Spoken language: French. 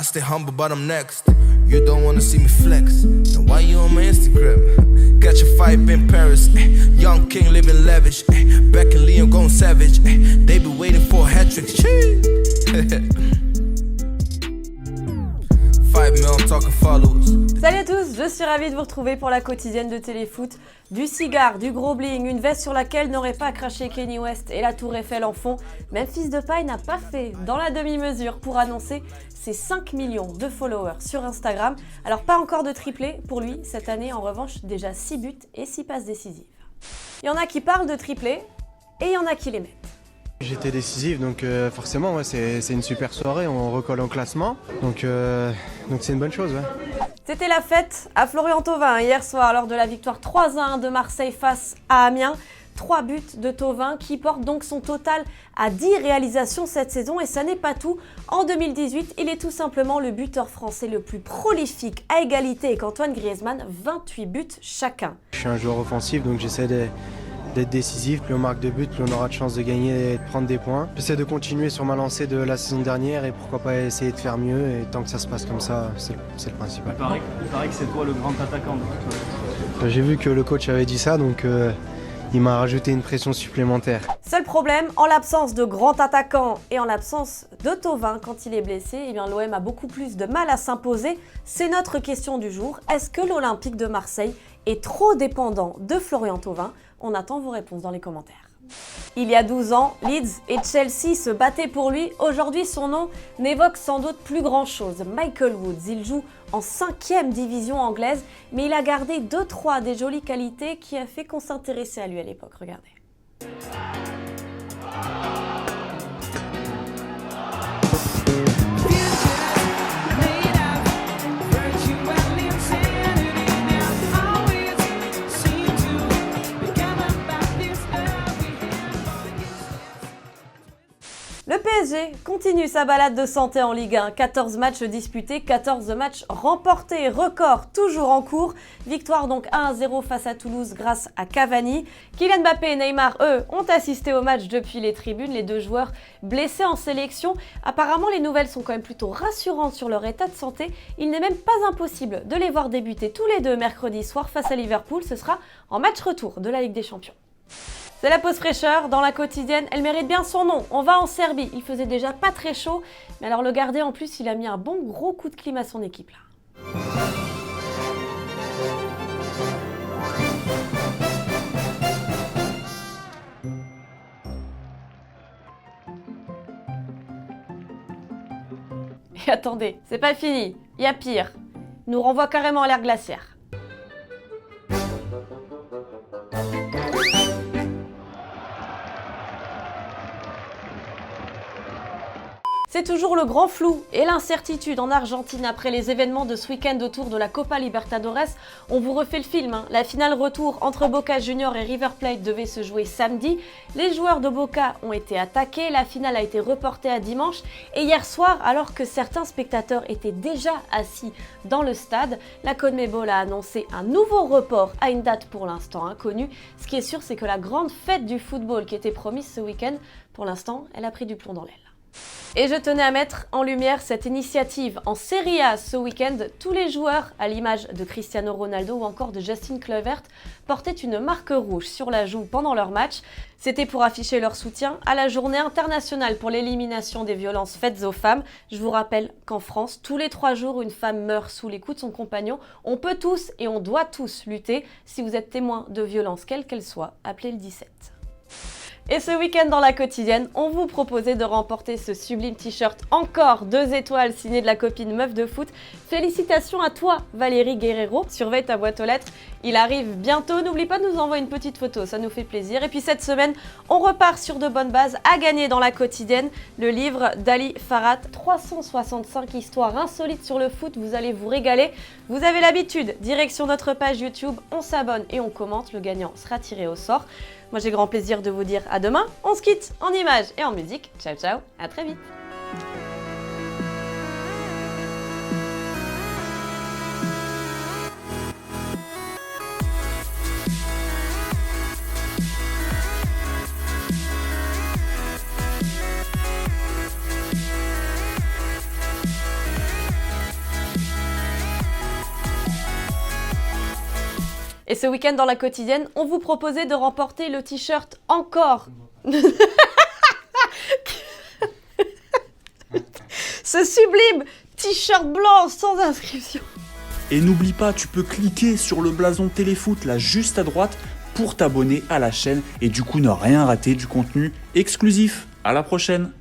I stay humble, but I'm next. You don't wanna see me flex. Then why you on my Instagram? Catch a fight in Paris. Young king living lavish. Back in Lyon going savage. They be waiting for a hat trick. 5 mil, I'm talking followers. Salut à tous, je suis ravie de vous retrouver pour la quotidienne de Téléfoot. Du cigare, du gros bling, une veste sur laquelle n'aurait pas craché Kanye West et la tour Eiffel en fond. Memphis Depay n'a pas fait dans la demi-mesure pour annoncer ses 5 millions de followers sur Instagram. Alors pas encore de triplé pour lui cette année, en revanche déjà 6 buts et 6 passes décisives. Il y en a qui parlent de triplé et il y en a qui les mettent. J'étais décisif, donc forcément ouais, c'est une super soirée, on recolle en classement, donc c'est une bonne chose. Ouais. C'était la fête à Florian-Thauvin hier soir lors de la victoire 3-1 de Marseille face à Amiens. 3 buts de Thauvin qui porte donc son total à 10 réalisations cette saison et ça n'est pas tout. En 2018, il est tout simplement le buteur français le plus prolifique à égalité avec Antoine Griezmann, 28 buts chacun. Je suis un joueur offensif donc j'essaie d'être décisif, plus on marque de buts, plus on aura de chances de gagner et de prendre des points. J'essaie de continuer sur ma lancée de la saison dernière et pourquoi pas essayer de faire mieux et tant que ça se passe comme ça, c'est le principal. Il paraît que c'est toi le grand attaquant. J'ai vu que le coach avait dit ça donc il m'a rajouté une pression supplémentaire. Seul problème, en l'absence de grand attaquant et en l'absence de Thauvin quand il est blessé, eh bien l'OM a beaucoup plus de mal à s'imposer. C'est notre question du jour. Est-ce que l'Olympique de Marseille est trop dépendant de Florian Thauvin? On attend vos réponses dans les commentaires. Il y a 12 ans, Leeds et Chelsea se battaient pour lui. Aujourd'hui, son nom n'évoque sans doute plus grand-chose. Michael Woods, il joue en 5e division anglaise, mais il a gardé 2-3 des jolies qualités qui a fait qu'on s'intéressait à lui à l'époque. Regardez. Le PSG continue sa balade de santé en Ligue 1. 14 matchs disputés, 14 matchs remportés. Record toujours en cours. Victoire donc 1-0 face à Toulouse grâce à Cavani. Kylian Mbappé et Neymar, eux, ont assisté au match depuis les tribunes. Les deux joueurs blessés en sélection. Apparemment, les nouvelles sont quand même plutôt rassurantes sur leur état de santé. Il n'est même pas impossible de les voir débuter tous les deux mercredi soir face à Liverpool. Ce sera en match retour de la Ligue des Champions. C'est la pause fraîcheur dans la quotidienne, elle mérite bien son nom. On va en Serbie, il faisait déjà pas très chaud, mais alors le gardien en plus, il a mis un bon gros coup de clim à son équipe là. Et attendez, c'est pas fini, il y a pire. Il nous renvoie carrément à l'ère glaciaire. C'est toujours le grand flou et l'incertitude en Argentine après les événements de ce week-end autour de la Copa Libertadores. On vous refait le film, hein. La finale retour entre Boca Juniors et River Plate devait se jouer samedi. Les joueurs de Boca ont été attaqués, la finale a été reportée à dimanche. Et hier soir, alors que certains spectateurs étaient déjà assis dans le stade, la CONMEBOL a annoncé un nouveau report à une date pour l'instant inconnue. Ce qui est sûr, c'est que la grande fête du football qui était promise ce week-end, pour l'instant, elle a pris du plomb dans l'aile. Et je tenais à mettre en lumière cette initiative en Serie A ce week-end. Tous les joueurs, à l'image de Cristiano Ronaldo ou encore de Justin Kluivert, portaient une marque rouge sur la joue pendant leur match. C'était pour afficher leur soutien à la journée internationale pour l'élimination des violences faites aux femmes. Je vous rappelle qu'en France, tous les 3 jours, une femme meurt sous les coups de son compagnon. On peut tous et on doit tous lutter. Si vous êtes témoin de violences, quelles qu'elles soient, appelez le 17. Et ce week-end dans la quotidienne, on vous proposait de remporter ce sublime t-shirt encore 2 étoiles signé de la copine meuf de foot. Félicitations à toi Valérie Guerrero, surveille ta boîte aux lettres, il arrive bientôt, n'oublie pas de nous envoyer une petite photo, ça nous fait plaisir. Et puis cette semaine, on repart sur de bonnes bases à gagner dans la quotidienne, le livre d'Ali Farhat, 365 histoires insolites sur le foot, vous allez vous régaler. Vous avez l'habitude, direction notre page YouTube, on s'abonne et on commente, le gagnant sera tiré au sort. Moi j'ai grand plaisir de vous dire à demain, on se quitte en images et en musique. Ciao ciao, à très vite. Et ce week-end dans la quotidienne, on vous proposait de remporter le t-shirt encore. Ce sublime t-shirt blanc sans inscription. Et n'oublie pas, tu peux cliquer sur le blason Téléfoot là juste à droite pour t'abonner à la chaîne et du coup ne rien rater du contenu exclusif. À la prochaine!